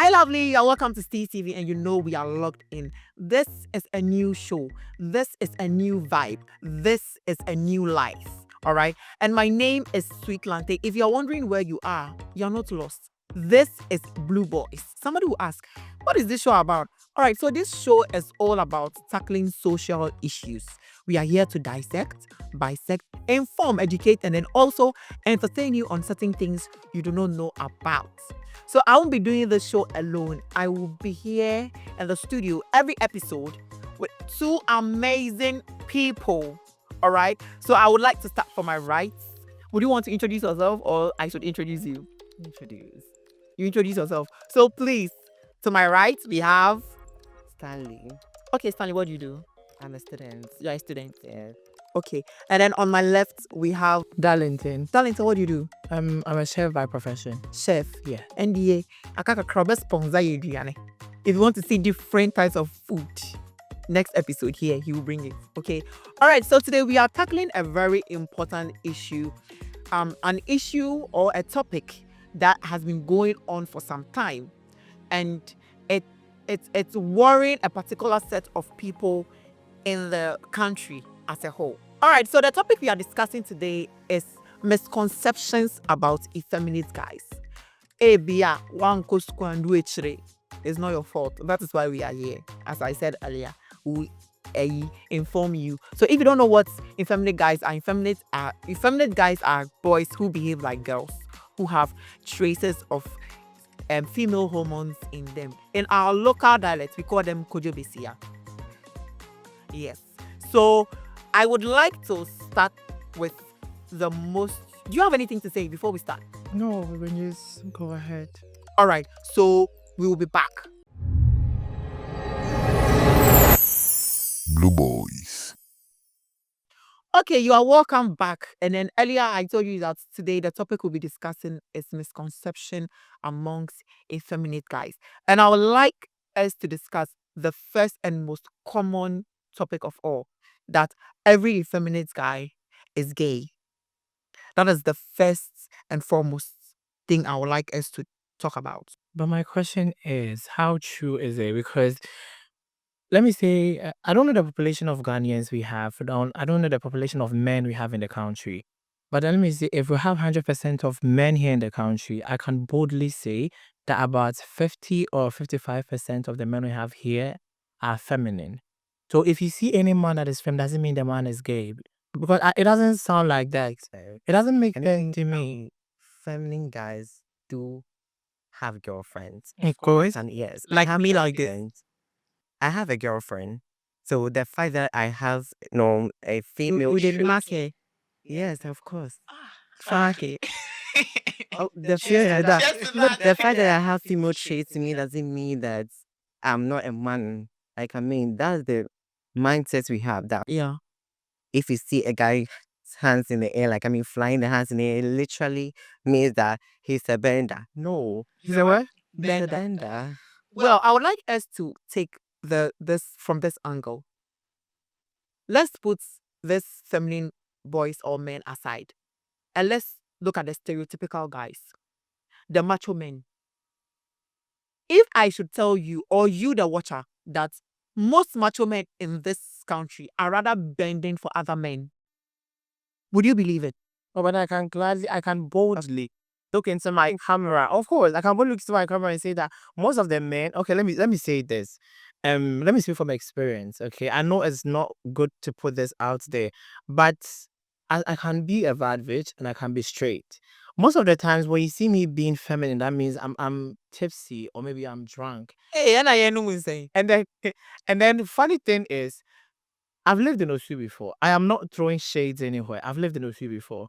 Hi, lovely. You're welcome to Steeze TV, and you know we are logged in. This is a new show. This is a new vibe. This is a new life. All right. And my name is Sweet Lante. If you're wondering where you are, you're not lost. This is Blue Boys. Somebody will ask, what is this show about? All right. So this show is all about tackling social issues. We are here to dissect, bisect, inform, educate, and then also entertain you on certain things you do not know about. So I won't be doing this show alone. I will be here in the studio every episode with two amazing people. All right. So I would like to start from my right. Would you want to introduce yourself, or I should introduce you? Introduce You introduce yourself. So please, to my right, we have. Stanley. Okay, Stanley, what do you do? I'm a student. You're a student. Yeah. Okay. And then on my left, we have Darlington. Darlington. What do you do? I'm a chef by profession. Chef. Yeah. NDA. Akaka Krabbe sponsor you, Diane. If you want to see different types of food, next episode here, he will bring it. Okay. All right. So today we are tackling a very important issue, an issue or a topic that has been going on for some time, and it's worrying a particular set of people in the country as a whole. All right. So the topic we are discussing today is misconceptions about effeminate guys. Bia, one goes to and do it. It's not your fault. That is why we are here. As I said earlier, we inform you. So if you don't know what effeminate guys are, effeminate guys are boys who behave like girls, who have traces of female hormones in them. In our local dialect, we call them kojo besia. Yes. So I would like to start with the most. Do you have anything to say before we start? No, when you go ahead. All right. So we will be back. Blue Boys. Okay, you are welcome back. And then earlier I told you that today the topic we'll be discussing is misconception amongst effeminate guys. And I would like us to discuss the first and most common topic of all, that every effeminate guy is gay. That is the first and foremost thing I would like us to talk about. But my question is, how true is it? Because let me say, I don't know the population of Ghanaians we have. I don't know the population of men we have in the country. But let me say, if we have 100% of men here in the country, I can boldly say that about 50 or 55% of the men we have here are feminine. So if you see any man that is feminine, doesn't mean the man is gay. Because it doesn't sound like that. It doesn't make sense to me. Feminine guys do have girlfriends. Of course. And yes. Like I have me, like this. girlfriends. I have a girlfriend. So the fact that I have a female We did trait- market. Yes, of course. Fuck it. The fact that I have female traits to me doesn't mean that I'm not a man. Like, I mean, that's the mindset we have, that Yeah. if you see a guy hands in the air, like, I mean, flying the hands in the air, it literally means that he's a bender. No. Is that what? He's a bender. Well, I would like us to take this from this angle. Let's put this feminine boys or men aside, and let's look at the stereotypical guys, the macho men. If I should tell you, or you the watcher, that most macho men in this country are rather bending for other men, would you believe it? Oh, but I can boldly look into my camera. Of course, I can boldly look into my camera and say that most of the men. Okay, let me say this. Let me speak from experience. Okay, I know it's not good to put this out there, but I can be a bad bitch and I can be straight. Most of the times when you see me being feminine, that means I'm tipsy or maybe I'm drunk. Hey, and I know what I'm saying. And then the funny thing is, I've lived in Osu before. I am not throwing shades anywhere. I've lived in Osu before.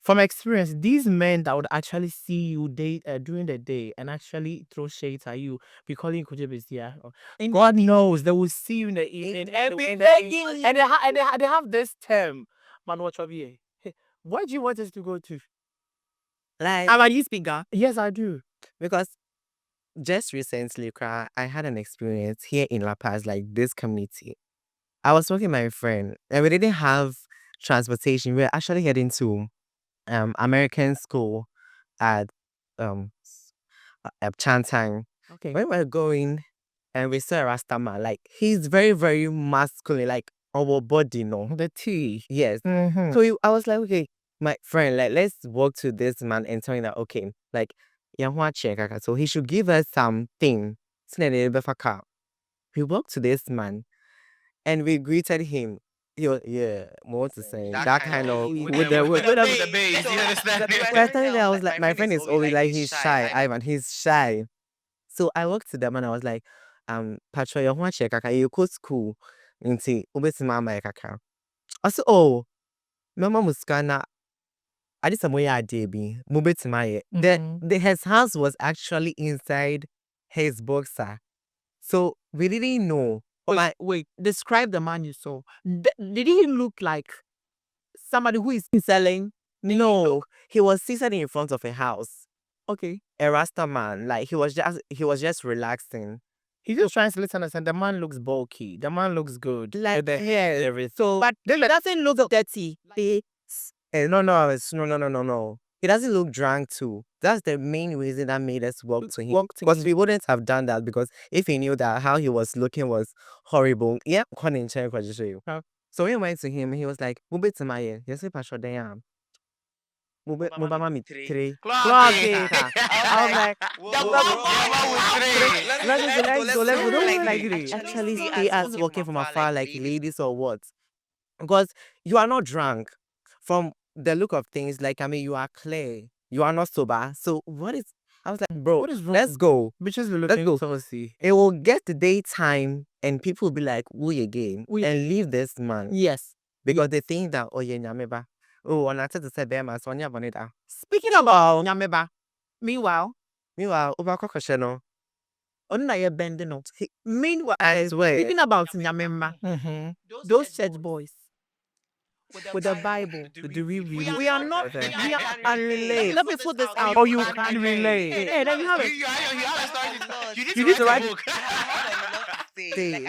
From experience, these men that would actually see you during the day and actually throw shades at you, be calling you Kujibisia. God knows they will see you in the evening. And they have this term. Man, watch over here. Where do you want us to go to? Like, Am I you speaker? Yes, I do. because just recently, I had an experience here in La Paz, like this community. I was talking to my friend, and we didn't have transportation. We were actually heading to American school at Chantang. Okay. When we're going and we saw a Rasta man, like he's very, very masculine, like our body, no. The tea. Yes. Mm-hmm. So I was like, okay, my friend, like let's walk to this man and tell him that okay, like so he should give us something. We walked to this man and we greeted him. Yeah, more to say that kind of With the base, you understand? We're telling that I was like, my friend is always like he's shy, Ivan, he's shy. So I walked to them and I was like, Patro, you want check kaka, you go school. Nti, ubeti mama kaka. Also, oh, mama muskana. I did some way I did be. Mubeti maye. His house was actually inside his boxer. So we didn't know. Wait, describe the man you saw. Did he look like somebody who is selling? No, he was seated in front of a house. Okay. A Rasta man, like he was just relaxing. He's just trying to listen and the man looks bulky. The man looks good. Like the yeah, everything. So, but it doesn't look dirty. No. He doesn't look drunk too. That's the main reason that made us walk to him. Because we wouldn't have done that because if he knew that how he was looking was horrible. Yeah, so we went to him and he was like, Mube to my ear. Yes, Pastor Dayam. Mubama mi three. Clock it. I was like, let's go. Actually see us walking from afar like ladies or what? Because you are not drunk. From the look of things, like, I mean, you are clear. You are not sober. So what is... I was like, bro, What is wrong? let's go. Bitches will Let's look go. saucy. It will get the daytime and people will be like, we again. And leave this man. Yes. Because they think that, oh, yeah, nyameba. Oh, and I said to say, Bema, so nyabonita. Speaking about Nyameba, meanwhile, Over Kokosheno. Onna ye bending out. Meanwhile, Wait. speaking about Nyamema, Mm-hmm. those church boys with the Bible, Do we really? we are not, we are unrelated. Let me put this out. Oh, you can't relate. Hey, then you have it. You need to write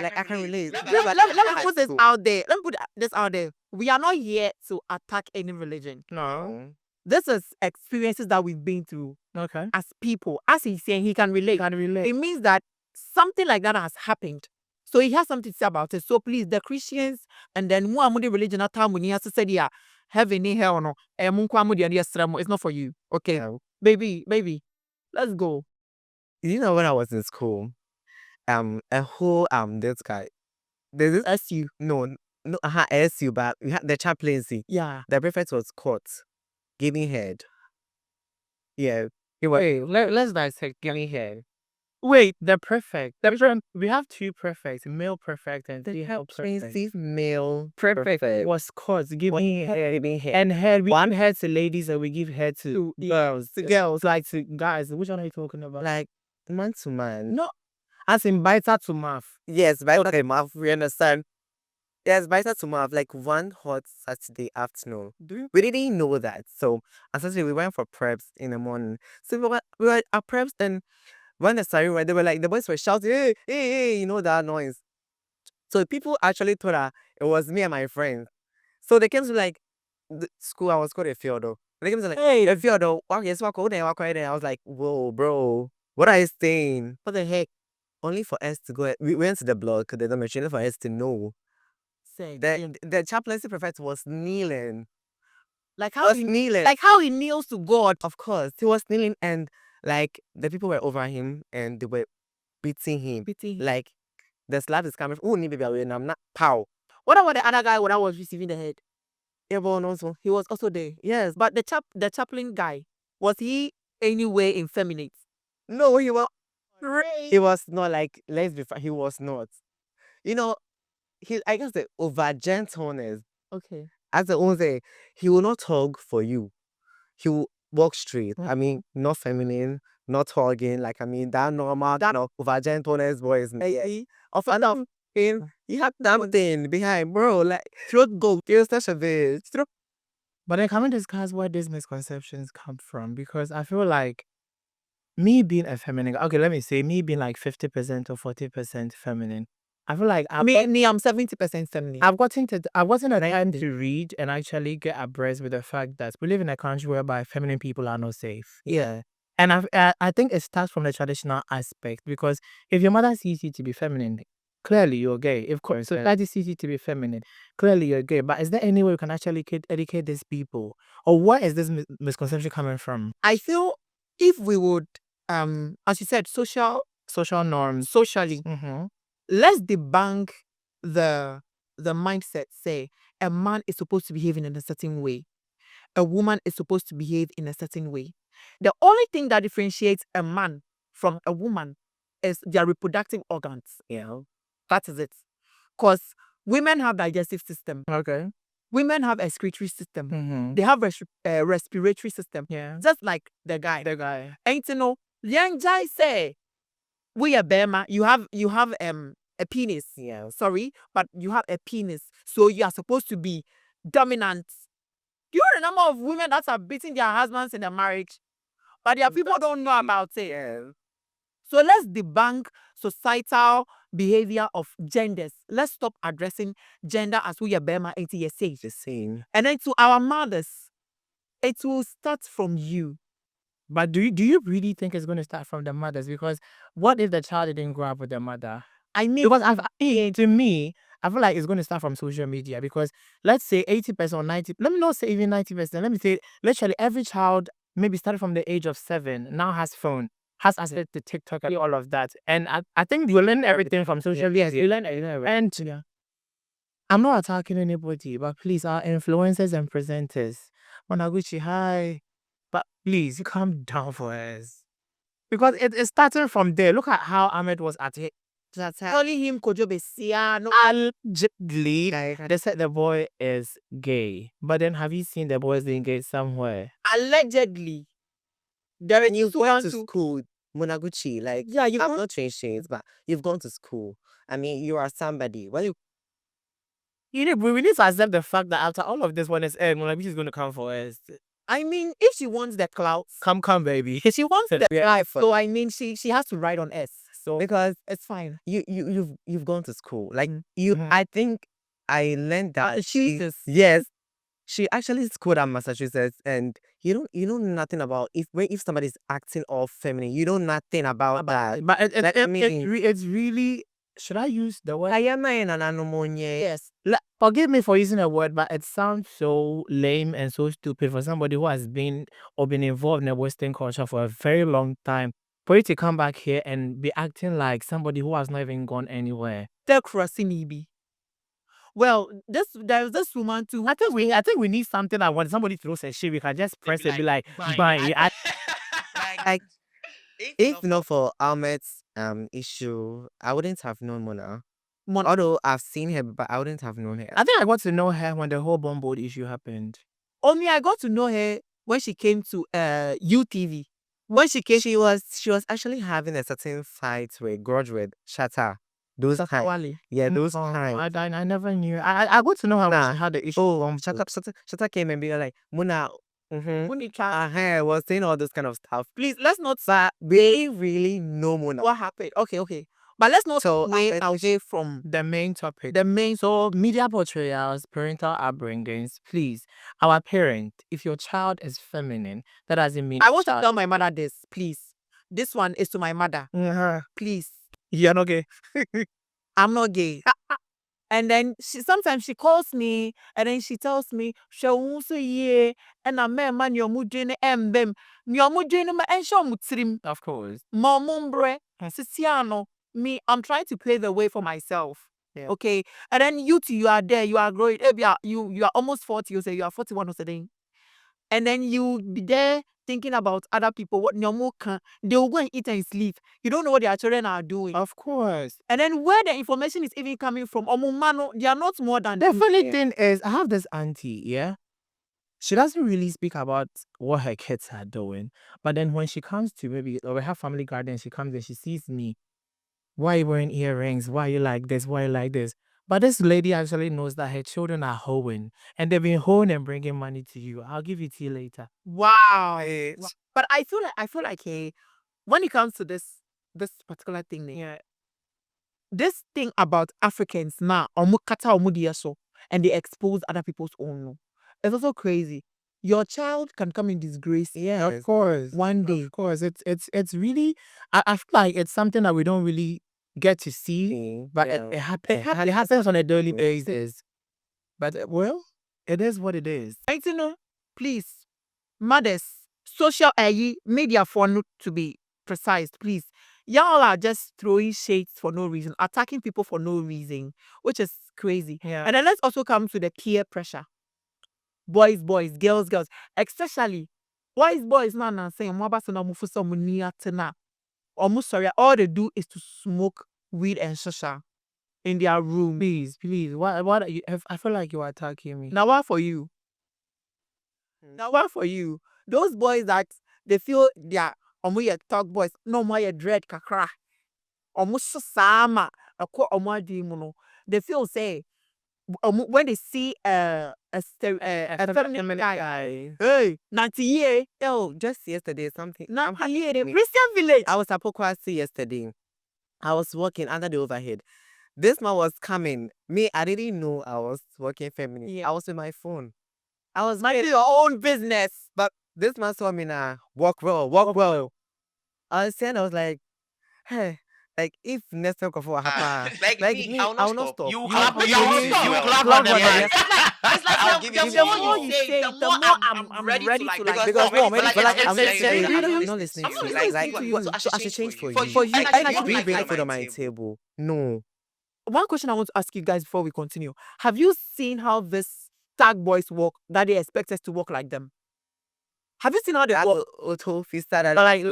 Like, I can relate. Let me put this out there. Let me put this out there. We are not here to attack any religion. No. This is experiences that we've been through Okay. as people. As he's saying, he can relate. It means that something like that has happened. So he has something to say about it. So please, the Christians and then the religion at time when he has to say, yeah, heaven in hell no, it's not for you. Okay. Yeah. Baby, let's go. You know, when I was in school, a whole this guy, there's this SU. no SU, but we had the chaplaincy. Yeah. The prefect was caught giving head. Yeah, he was. Wait, let's dissect giving head. Wait, The prefect. We have two prefects, male prefect and The female prefect. chaplaincy male Prefect was caught giving head. And head, we give head to ladies and we give head to girls. to girls. Like to guys. Which one are you talking about? like man to man. No, as in biter to mouth. Yes, biter to mouth. We understand. Yes, biter to mouth. Like one hot Saturday afternoon. We didn't know that. So on Saturday we went for preps in the morning. So we were at preps and when the siren went, they were like the boys were shouting, hey, you know that noise. So people actually thought that it was me and my friends. So they came to like the school. I was called a Theodore. They came to like, hey, a Theodore. Yes, walk there. I was like, whoa, bro, what are you saying? What the heck? Only for us to go. We went to the block. There's a machine for us to know. The chaplaincy prefect was kneeling. Like how he kneels to God. Of course, he was kneeling, and like the people were over him, and they were beating him. Like the slap is coming. Oh, baby, I'm not pow. What about the other guy when I was receiving the head? Everyone also. He was also there. Yes, But the chaplain guy, was he anyway effeminate? no, he was. He was not like, let's be frank, he was not. You know, I guess the over gentleness. Okay. As the own say, he will not hug for you. He will walk straight. I mean, not feminine, not hugging. Like, I mean, that normal, that over gentleness boys. Of enough. He had something behind, bro. Like, throat go. He was such a bitch. But then can we discuss where these misconceptions come from? Because I feel like me being a feminine, okay, let me say me being like 50% or 40% feminine. I feel like I'm 70% feminine. I've gotten a time to read and actually get abreast with the fact that we live in a country whereby feminine people are not safe. Yeah. And I think it starts from the traditional aspect, because if your mother sees you to be feminine, clearly you're gay. Of course, so daddy sees you to be feminine, clearly you're gay. But is there any way we can actually educate these people, or where is this misconception coming from? I feel if we would, as you said, Social norms. socially, Mm-hmm. let's debunk the mindset. Say a man is supposed to behave in a certain way, a woman is supposed to behave in a certain way. The only thing that differentiates a man from a woman is their reproductive organs. Yeah. That is it. Because women have digestive system, Okay. women have excretory system, Mm-hmm. they have respiratory system, Yeah. just like the guy. The guy. Ain't you know, young guy say, we are Bema, you have a penis. Yeah. Sorry, but you have a penis. So you are supposed to be dominant. You know the number of women that are beating their husbands in their marriage, but their people don't know about it. Yeah. So let's debunk societal behavior of genders. Let's stop addressing gender as we are Bema 80 years age. The same. And then to our mothers, it will start from you. But do you really think it's going to start from the mothers? Because what if the child didn't grow up with their mother? I mean, Because to me, I feel like it's going to start from social media. Because let's say 80% or 90, let me not say even 90%, let me say literally every child, maybe started from the age of 7, now has phone, has access to TikTok and all of that. And I think you learn everything from social media. You learn everything. And I'm not attacking anybody, but please, our influencers and presenters, Monaguchi, hi. But please, calm down for us. Because it's starting from there. Look at how Ahmed was at it. telling him Kojo Besia, no, Allegedly, they said the boy is gay. But then have you seen the boys being gay somewhere? allegedly. There is You've so gone and to so. school, Monaguchi. Like, Yeah, you I've gone- not changed shades, but you've gone to school. I mean, you are somebody. Well, We need to accept the fact that after all of this, when it's end, Monaguchi is going to come for us. I mean, if she wants the clout, Come, baby. she wants the Yeah. life. So I mean, she has to ride on us. So because it's fine. you've gone to school. Like Mm. Mhm. I think I learned that yes, she actually schooled at Massachusetts, and you know nothing about if somebody's acting all feminine, you know nothing about that. But Like, I mean, it's really, should I use the word? I am an anomaly. Yes. Forgive me for using a word, but it sounds so lame and so stupid for somebody who has been involved in a Western culture for a very long time. For you to come back here and be acting like somebody who has not even gone anywhere. The crossing. Well, there's this woman too. I think we need something that when somebody throws a shit, we can just press it, be like, bang. Like if not for Ahmed's issue, I wouldn't have known Mona. Although I've seen her, but I wouldn't have known her. I think I got to know her when the whole Bumboat issue happened. Only I got to know her when she came to UTV. When she came, She was actually having a certain fight with grudge with Shatta. Those times. Wally. Yeah, those Oh, times. I never knew. I got to know her when Nah. she had the issue. Oh, Shatta came and be like, Mona, was saying all this kind of stuff. Please, let's not They really know Mona. what happened. Okay. But let's not So, sway away from The main topic. the main. So media portrayals, parental upbringings, please. Our parent, if your child is feminine, that doesn't mean I want to tell my mother this, please. This one is to my mother. Please. You're not gay. I'm not gay. And then sometimes she calls me and then she tells me, "Shawunso ye and a man your mudjene embem. Your mudjene ma and show mutrim. Of course. Momumbre, Siciano. Me, I'm trying to play the way for myself. Yeah. Okay. And then you are there, you are growing. You are almost 40, you say you are 41 or something. And then you be there thinking about other people, what Nyamuka, they will go and eat and sleep. You don't know what their children are doing. Of course. And then where the information is even coming from, Omumano, they are not more than The funny two. thing is, I have this auntie, yeah? She doesn't really speak about what her kids are doing. But then when she comes to maybe, or we have family garden, she comes and she sees me. Why are you wearing earrings? Why are you like this? Why are you like this? But this lady actually knows that her children are hoeing. And they've been hoeing and bringing money to you. I'll give it to you later. Wow. But I feel like hey, when it comes to this particular thing, Yeah. this thing about Africans now, and they expose other people's own. It's also crazy. your child can come in disgrace. Yeah, Of course. One day. Of course. It's really I feel like it's something that we don't really get to see, but it happens on a daily basis. But well, it is what it is. Right, you know, please, mothers, social media for not to be precise, please. Y'all are just throwing shades for no reason, attacking people for no reason, which is crazy. Yeah. And then let's also come to the peer pressure. Boys, girls, especially boys now saying almost sorry, all they do is to smoke weed and shisha in their room. Please. What are you I feel like you are attacking me. Now what for you? Now what for you? Those boys that they feel they are talk boys, no more dread kakra. Almost sama they feel say when they see a feminine guy. Hey, 90 year. Yo, just yesterday something. I'm 90 year. happy. Christian village. I was at Hypocrisy yesterday. I was walking under the overhead. This man was coming. Me, I didn't know I was working feminine. Yeah. I was with my phone. I was Mind your own business. but this man saw me now. Walk well. I was saying, I was like, hey, like if next time for happen, like me, I will not stop. You clap clap on you them. will You clap clap on them. on them. It's like I'll the give you more the you say, the more I'm ready to like Because no, I'm like, not saying, listening I'm to you. not listening Like, to you. so I should change for you. For you, I like, should you bring like food on my table. No. One question I want to ask you guys before we continue. Have you seen how this tag boys work that they expect us to work like them? Have you seen how they That work? auto started like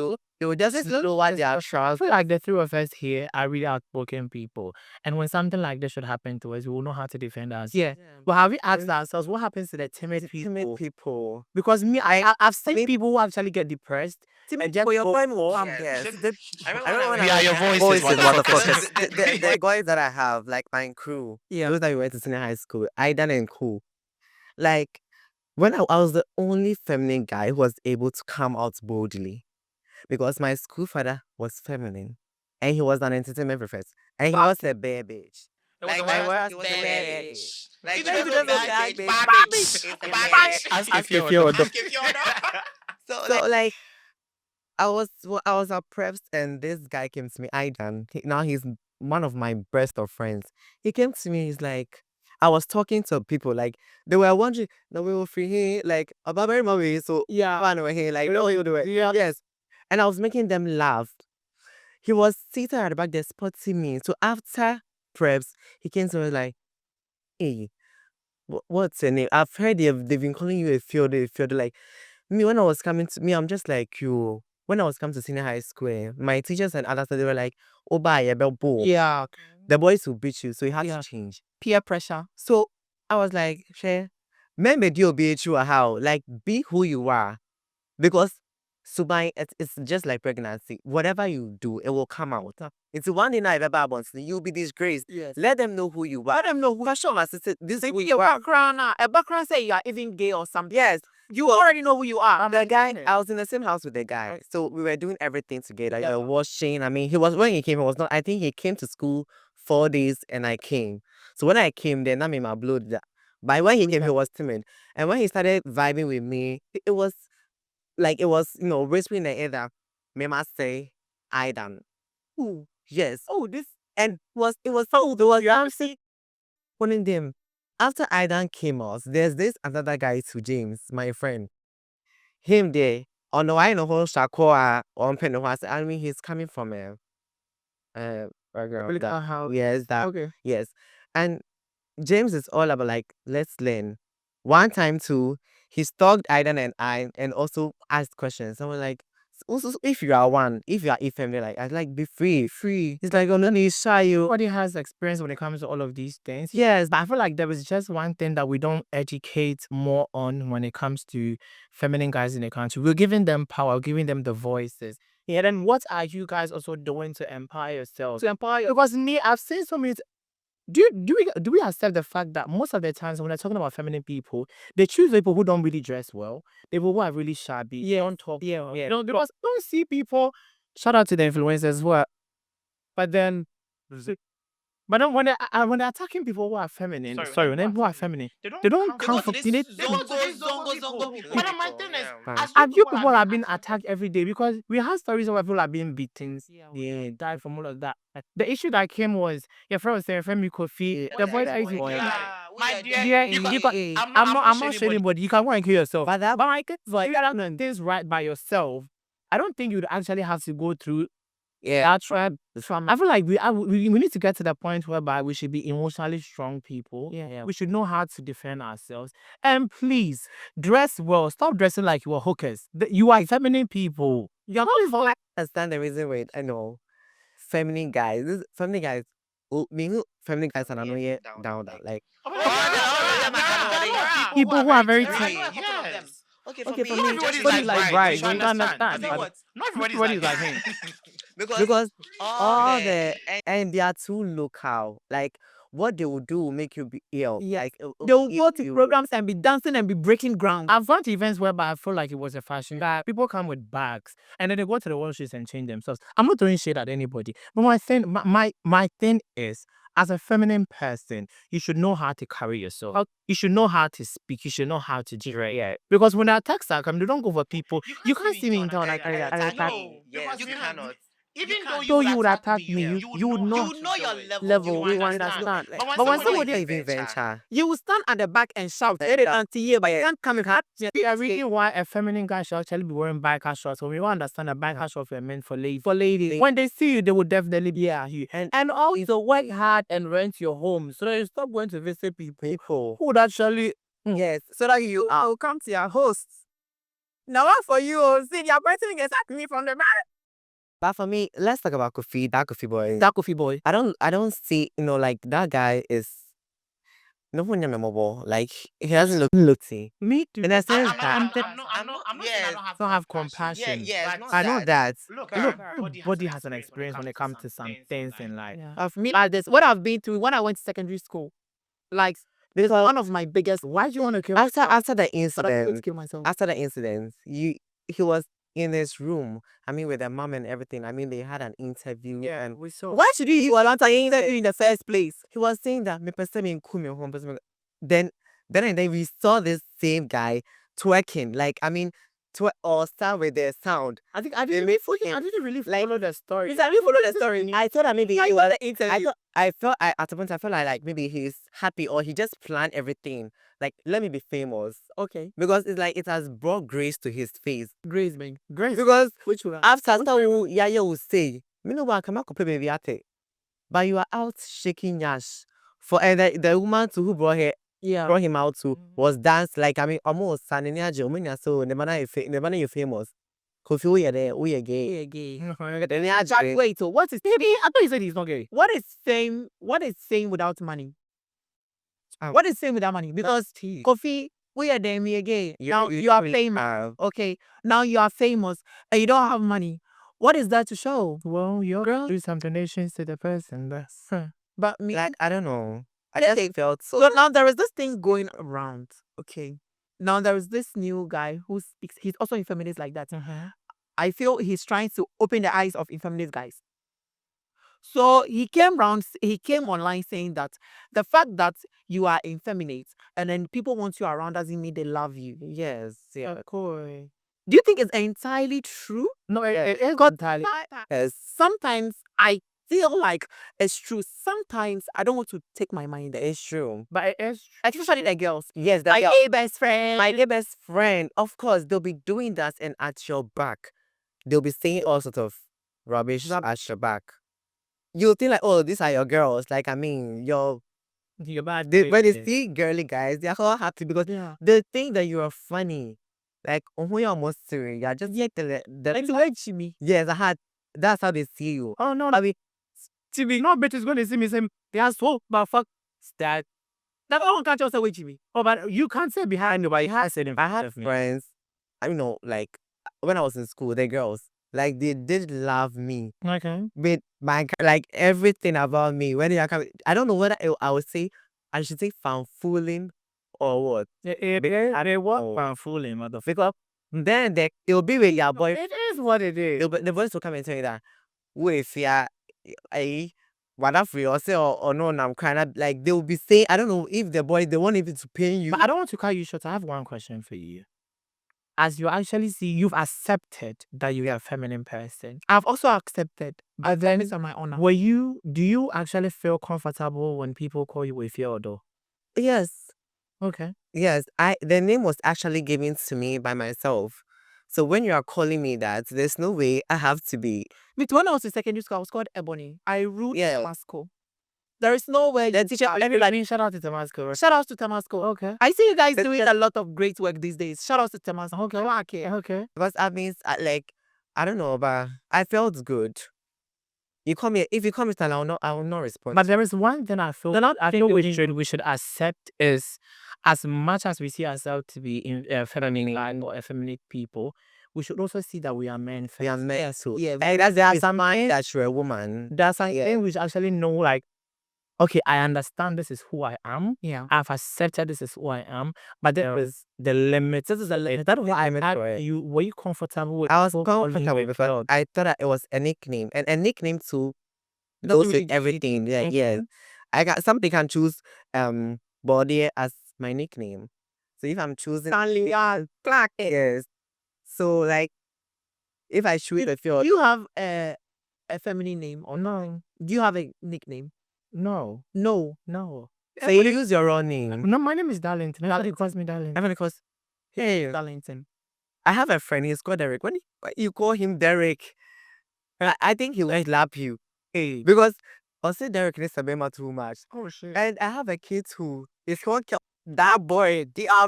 they would just know what they are I trying. feel like the three of us here are really outspoken people. And when something like this should happen to us, we will know how to defend ourselves. Yeah. But have we asked ourselves what happens to the timid People. Because me, I've seen people who actually get depressed. Timid for your point was. Yes. I remember remember when we I are was your at voices, Boys motherfuckers. the guys that I have, like my crew, Yeah. those that we went to senior high school, Aidan and Cool. Like when I was the only feminine guy who was able to come out boldly because my school father was feminine and he was an entertainment professor and he was a bad bitch. Like, I what? was Bad bad bitch. Like, Like, you just just a bad bad bitch. bitch. Bad Bad bitch. bitch. Bad Bad bitch. Ask Ask if you're Ask if you're not. So like I was at preps and this guy came to me, Aidan. Now he's one of my best of friends. He came to me, he's like, I was talking to people, like they were wondering, no, we were free here, like about very movie, so Yeah. I were here, like no, he'll do it. Yeah. Yes. And I was making them laugh. He was seated at the back there spotting me. So after preps, he came to me like, hey, what's your name? I've heard they've been calling you a field. Like me, when I was coming to me, I'm just like you. When I was coming to senior high school, my teachers and others, they were like, oh, bye, Yeah. the boys will beat you. So you have Yeah. to change. Peer pressure. So I was like, share, maybe you'll be true or how? Like, be who you are. Because Subai, it's just like pregnancy. Whatever you do, it will come out. It's one thing I've ever once. You'll be disgraced. Yes. Let them know who you are. Let them know who. Fashion, my sister, this Say is who your you are. background now. A background say you are even gay or something. Yes. You already know who you are. The guy, I was in the same house with the guy. So we were doing everything together. Washing. I mean, when he came, he was not, I think he came to school 4 days and I came. So when I came, then I made my blood. By when he came, he was timid. And when he started vibing with me, it was, whispering in the air that, me must say, I done. Ooh. Yes. Oh, this. And it was so, there was, I'm saying, calling them. After Aidan came out, there's this another guy to James, my friend. Him there, on the wine of Shakoa on Penwas, I mean he's coming from a background. Yes, that Okay. yes. And James is all about like, let's learn. One time too, he stalked Aidan and I and also asked questions. Someone like, also if you are effeminate, like I like be free. He's like, oh no, he's shy you. Everybody has experience when it comes to all of these things. Yes, But I feel like there is just one thing that we don't educate more on when it comes to feminine guys in the country. We're giving them power, giving them the voices. Yeah, then what are you guys also doing to empower yourselves? To empower you. Because me, I've seen so many. Do we accept the fact that most of the times when they're talking about feminine people, they choose people who don't really dress well, people who are really shabby, don't talk, because don't see people. Shout out to the influencers who are, but then But then when they're attacking people who are feminine, sorry, when people are feminine, they don't They come go from to this they zongo, zongo people. But then my thing is, and you people are being attacked every day because we have stories where people are being beaten, died from all of that. The issue that came was your friend was saying Femi Kofi, the boy that is My dear, I'm not sure anybody. anybody. You can go and kill yourself. But my thing is like, if you're doing things right by yourself, I don't think you'd actually have to go through that tribe. I feel like we need to get to the point whereby we should be emotionally strong people. We should know how to defend ourselves. And please, dress well. Stop dressing like you are hookers. You are feminine people. You're not for like Understand the reason why I know feminine guys. Feminine guys. Feminine guys are not yet down. Like people who are very Yes. Okay, Okay, for for me, me, everybody's everybody's like like right. right. You should You don't understand. understand. I think what? Not Everybody's like him. because all the and they are too local. Like what they will do will make you be ill. Yeah. Like They'll go to programs and be dancing and be breaking ground. I've gone to events whereby I feel like it was a fashion guy. People come with bags and then they go to the washrooms and change themselves. I'm not throwing shade at anybody, but my thing is, as a feminine person, you should know how to carry yourself. You should know how to speak. You should know how to dress. Because when the attacks are coming, they don't go for people. You can't see me in town like I attack. Yes, you cannot. Even Though you would attack me, you would know your level. You You understand. understand. But but when somebody somebody even venture, You will stand at the back and shout, "Hey, auntie, yeah, but you can't come and The reason why a feminine guy should actually be wearing biker shorts, when we don't understand that biker shorts were meant for ladies. When they see you, they will definitely be at you. And also work hard and rent your home so that you stop going to visit people who would actually yes, so that you will come to your hosts. Now, what for you? See, you're pointing against me from the back. but for me, let's talk about Kofi. That Kofi boy. that coffee boy. I don't see, like that guy is no one memorable. Like he doesn't look looty. Me too. In a sense I'm that not saying I don't have don't have compassion. compassion. Yes, not I know that. Look, Everybody has an experience when it comes to some things in life. Of me like this, what I've been through when I went to secondary school, like this is one of my biggest. Why do you want to kill? After the But I couldn't incident, kill myself. after the incident, he was in his room. I mean, with their mom and everything. I mean, they had an interview, and we saw. Why should you want to in the first place? he was saying that me person me nku me home, person me-" then we saw this same guy twerking. Like I mean, or start with the sound. I didn't really follow the story. Please, I didn't follow the story. I thought that maybe Yeah, he you was. the interview. I felt at a point I felt like maybe he's happy or he just planned everything. Like let me be famous Okay, because it's like it has brought grace to his face. Grace, man. Grace. Because Which one? after Yaya will say, "Me no one come out baby ate," but you are out shaking yash for and the woman to who brought him out to was dance like I mean almost standing near Germany so the man you famous. Kofi we there we gay. gay. Then you Jack, wait, so what is Maybe I thought he said he's not gay. what is fame? What is fame without money? Oh. What is fame without money? Because Kofi, we are there, me again. Now you are famous. Okay, now you are famous and you don't have money. What is that to show? Well, your girl do some donations to the person. That's But me, Like I don't know. I Let's just say- felt so. so now there is this thing going around. Okay, now there is this new guy who speaks. He's also in feminist like that. I feel he's trying to open the eyes of feminist guys. So he came online saying that the fact that you are effeminate and then people want you around doesn't mean they love you. Yes, yeah. cool. Do you think it's entirely true? No, Yeah. it's got entirely. Yes. Sometimes I feel like it's true. Sometimes I don't want to take my mind there. It's true. But it's Especially the girls. Yes, My that gay best friend. my gay best friend. Of course, they'll be doing that, and at your back, they'll be saying all sort of rubbish at your back. You'll think like, oh, these are your girls. Like I mean, you're bad. when they see girly guys, they're all happy because Yeah. they think that you are funny. Like, when you're almost serious, you're just Yeah. the Like the way Jimmy. yes, that's how they see you. Oh no, I mean, to be no bitch is going to see me saying they are so but fuck that. That one can't just say with Jimmy. Oh, but you can't say behind you, but you have said in I front had of me. friends, I know, like when I was in school, the girls, like they did love me Okay. with like everything about me. When they are coming, I don't know whether I would say I should say fanfooling or what. They what? Oh. I'm fooling, motherfucker. Because then it'll be with your boy. It is what it is. The voice will come and tell you that, wait, if you are, what if we or say or no, I'm kind of like they will be saying, I don't know if the boy they want even to pay you. But I don't want to cut you short. I have one question for you. As you actually see, you've accepted that you are a feminine person. I've also accepted. But then, It's on my honor. do you actually feel comfortable when people call you a Theodore? Yes. Okay. Yes. The name was actually given to me by myself. So when you are calling me that, there's no way I have to be. But when I was in secondary school, I was called Ebony. I ruled Yeah. Tamasco. There is no way. The teacher, Everybody, shout out to Damascus. Shout out to Tamasco. Okay. I see you guys doing a lot of great work these days. Shout out to Tamasco. Okay. Okay. because I mean, like, I don't know, but I felt good. You call me, if you call me, I will not respond. But there is one thing I feel. I think we should accept is, as much as we see ourselves to be in feminine or effeminate people, we should also see that we are men first. we are men, so Yeah. and there's some mind that you're a woman. There's something we should actually know, like, okay, I understand this is who I am. Yeah. I've accepted this is who I am, but there is the limit. This is the limit. That's why I for it. were you comfortable with I was people calling you comfortable a because Theodore? I thought that it was a nickname, and a nickname too Doesn't goes really with everything. Yeah, Mhm. yes. I got somebody can choose body as my nickname. So if I'm choosing Stanley, Clark, yes. So like, if I choose a do field, you have a feminine name or No, do you have a nickname? no, No. no. so you use your own name. No, my name is Darlington. Everybody calls me Darlington. Even because, hey, Darlington. I have a friend. He's called Derek. When you call him Derek, I think he'll slap you. Hey. Because I'll say Derek needs a bema too much. Oh shit. And I have a kid who is called that boy.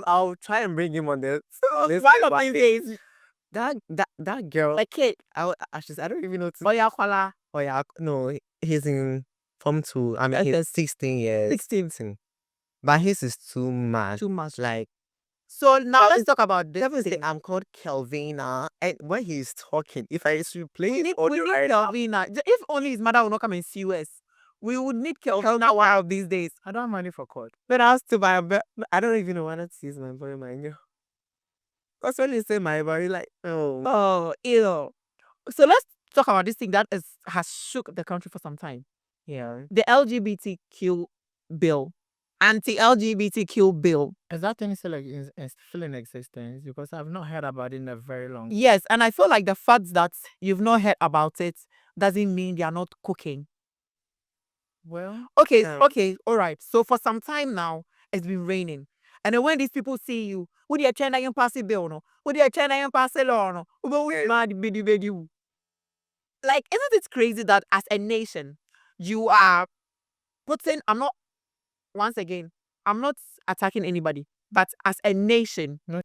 I'll try and bring him on this. Why not my face? That girl. Like kid. I don't even know. Oya Kwala. Oh yeah, no, he's in Form 2. I mean, he's 16 years. 16. But his is too much. Too much. Like, So now let's talk about this. definitely, I'm called Kelvina, and when he's talking, if I should play We it need audio right now, Kelvina. If only his mother will not come and see us, we would need Kelvina wild these days. I don't have money for court. then I was to buy a I don't even know why not to use my boy, my girl. Because when you say my boy, like, oh, Oh, ew. So let's talk about this thing that has shook the country for some time. yeah. The LGBTQ bill. Anti-LGBTQ bill. Is that thing still still in existence? Because I've not heard about it in a very long time. Yes, and I feel like the fact that you've not heard about it doesn't mean they are not cooking. Well, Okay, Yeah. okay, all right. So for some time now, it's been raining. And then when these people see you, would you China and pass a bill? No? Would you China and pass a law? No? Like, isn't it crazy that as a nation, you are putting, once again, I'm not attacking anybody, but as a nation, No.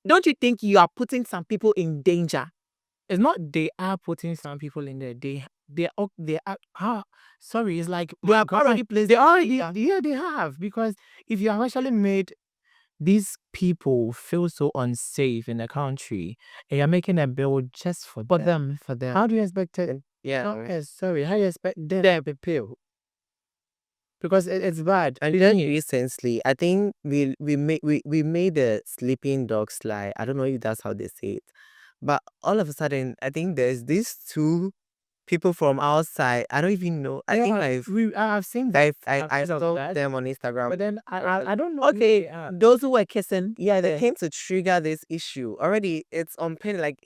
don't you think you are putting some people in danger? it's not they are putting some people in there. They are. Sorry, it's like They have already placed. they are. Yeah, they have, because if you have actually made these people feel so unsafe in the country, and you're making a bill just for them. For them. How do you expect it? Yeah. No, sorry, how do you expect them to feel? Because it's bad. And then recently, I think we made a sleeping dog slide. I don't know if that's how they say it, but all of a sudden, I think there's these two people from outside. I don't even know. I think I've seen that. I I've saw that. them on Instagram. But then I don't know. Okay, those who were kissing. Yeah, they came to trigger this issue. Already, it's on pain. Like,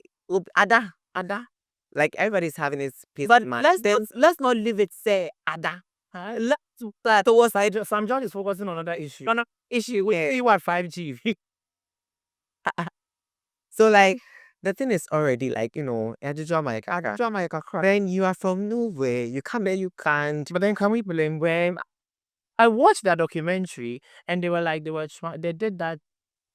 Ada. Like, everybody's having its piece. But man. let's not leave it say Ada. Let's Towards Sam John is focusing on another issue. on an issue with You are 5G. So, like, the thing is already, like, Jamaica. Jamaica cry. Then you are from nowhere. You come here, you can't. But then can we blame when I watched that documentary and they were like they did that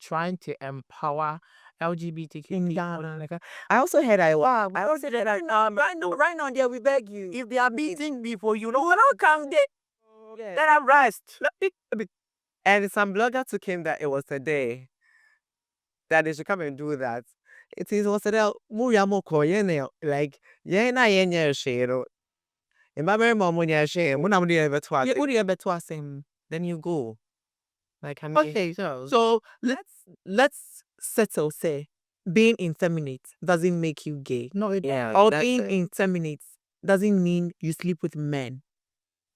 trying to empower LGBTQ In people. Ghana. Like, I also heard I also said that right now there we beg you. If they are beating people, you know what? I'll come there. Let them rest. and some blogger took him that it was a day that they should come and do that. It is also there. Like, yeah, na yeah, share. In my very mom when you're share, when I'm doing it twice, What do you better to him? then you go. Like, I mean, Okay, so let's settle. Say being effeminate doesn't make you gay. no, yeah, Or that's being it. effeminate doesn't mean you sleep with men.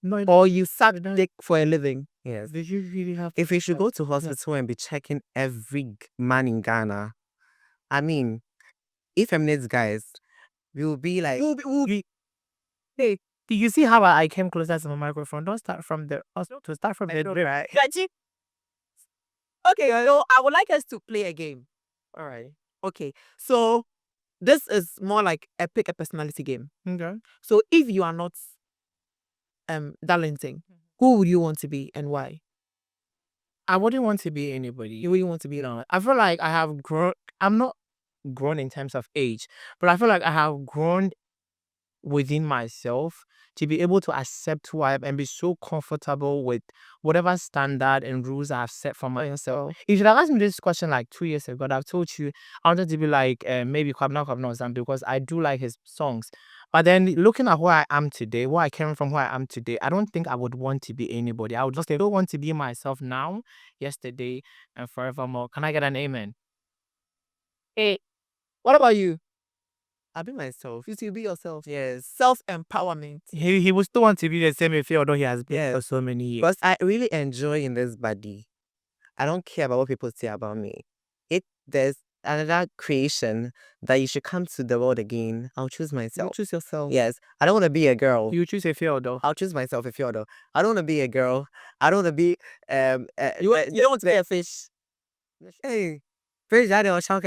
No, or you suck dick for a living. Yes. did you really have If we should go to hospital and be checking every man in Ghana, I mean, effeminate guys, we will be like, Hey, do you see how I came closer to my microphone? Don't start from the to start from the right. Okay, so I would like us to play a game. all right. Okay, so this is more like a pick a personality game. Okay. So if you are not Darlington, who would you want to be and why? I wouldn't want to be anybody. You wouldn't want to be No, I feel like I have grown. I'm not grown in terms of age, but I feel like I have grown within myself to be able to accept who I am and be so comfortable with whatever standard and rules I have set for myself. If you had asked me this question like 2 years ago, I've told you I wanted to be like maybe Kwabena Kwabena because I do like his songs. But then looking at where I am today, where I came from, where I am today, I don't think I would want to be anybody. I would just don't want to be myself now, yesterday, and forevermore. Can I get an amen? Hey, what about you? I'll be myself. You should be yourself. Yes. Self-empowerment. He will still want to be the same if although he has been Yeah. for so many years. Because I really enjoy in this body. I don't care about what people say about me. If there's another creation that you should come to the world again, I'll choose You myself. choose yourself. Yes. I don't want to be a girl. You choose a field though. I'll choose myself if you're though. I don't want to be a girl. I don't want to be You don't want to be a fish. Hey, fish I don't chunk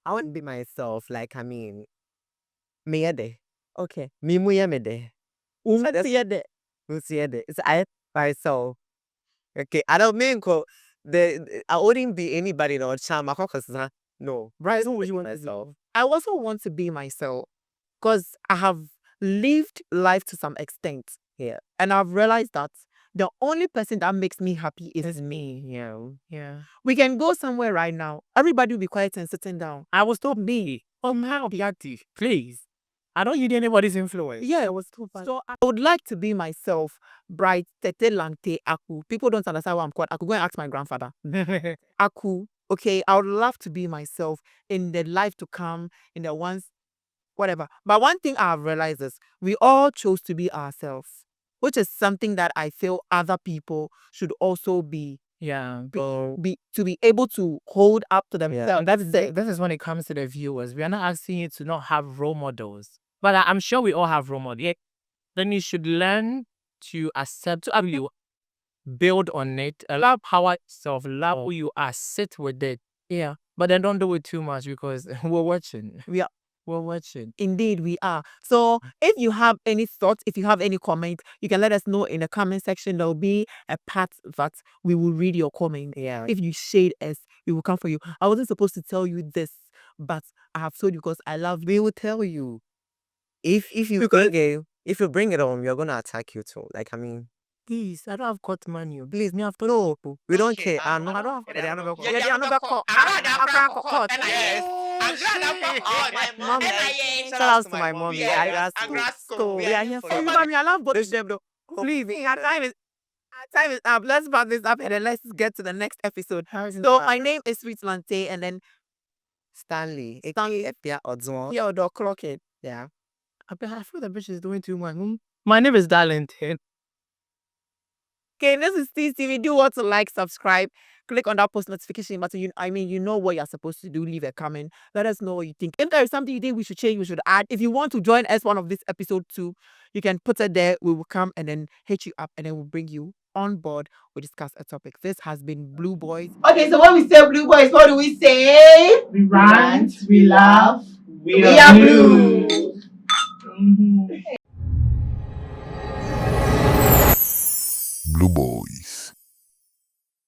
I want to be myself. Like I mean, me de. Okay. Me muye me de. Let's hear that. It's I myself. Okay, I don't mean I wouldn't be anybody no charm. No, Right, who would you want to be? myself. I also want to be myself because I have lived life to some extent. Yeah. And I've realized that the only person that makes me happy is me. Yeah. Yeah. We can go somewhere right now. Everybody will be quiet and sitting down. I will stop me. How Piatti, please. I don't need anybody's influence. Yeah, it was too fun. So I would like to be myself. Bright, tete, langte, aku. People don't understand why I'm called. I could go and ask my grandfather. Aku. Okay, I would love to be myself in the life to come, in the ones, whatever. But one thing I've realized is we all chose to be ourselves, which is something that I feel other people should also be Yeah. to be able to hold up to themselves. And that is when it comes to the viewers. We are not asking you to not have role models. But I'm sure we all have role models. Yeah. Then you should learn to accept, to build on it, allow power yourself, love who you are, sit with it. Yeah. But then don't do it too much because we're watching. We are. We're watching. Indeed, we are. So if you have any thoughts, if you have any comments, you can let us know in the comment section. There will be a part that we will read your comment. Yeah. If you shade us, we will come for you. I wasn't supposed to tell you this, but I have told you because I love We will tell you. If you bring it on, we're gonna attack you too. Like I mean, Please, I don't have court money. please, me have to know. We don't care. I know. I don't have Shout outs to my mommy. Yeah, We are here for you. I love both of them though. Please, our time is up. Let's wrap this up and then let's get to the next episode. So my name is Sweet Lante and then Stanley. Stanley. Yeah, Odzon. your dog clock it. Yeah. I feel the bitch is doing too much. My name is Darlington. Okay, this is Steeze TV. Do want to like, subscribe, click on that post notification button. You know what you're supposed to do. Leave a comment. Let us know what you think. If there is something you think we should change, we should add. If you want to join us one of this episode too, you can put it there. We will come and then hit you up and then we'll bring you on board. We'll discuss a topic. This has been Blue Boys. Okay, so when we say Blue Boys, what do we say? We rant, we laugh, we are are blue. blue. Mhm. Blue Boys.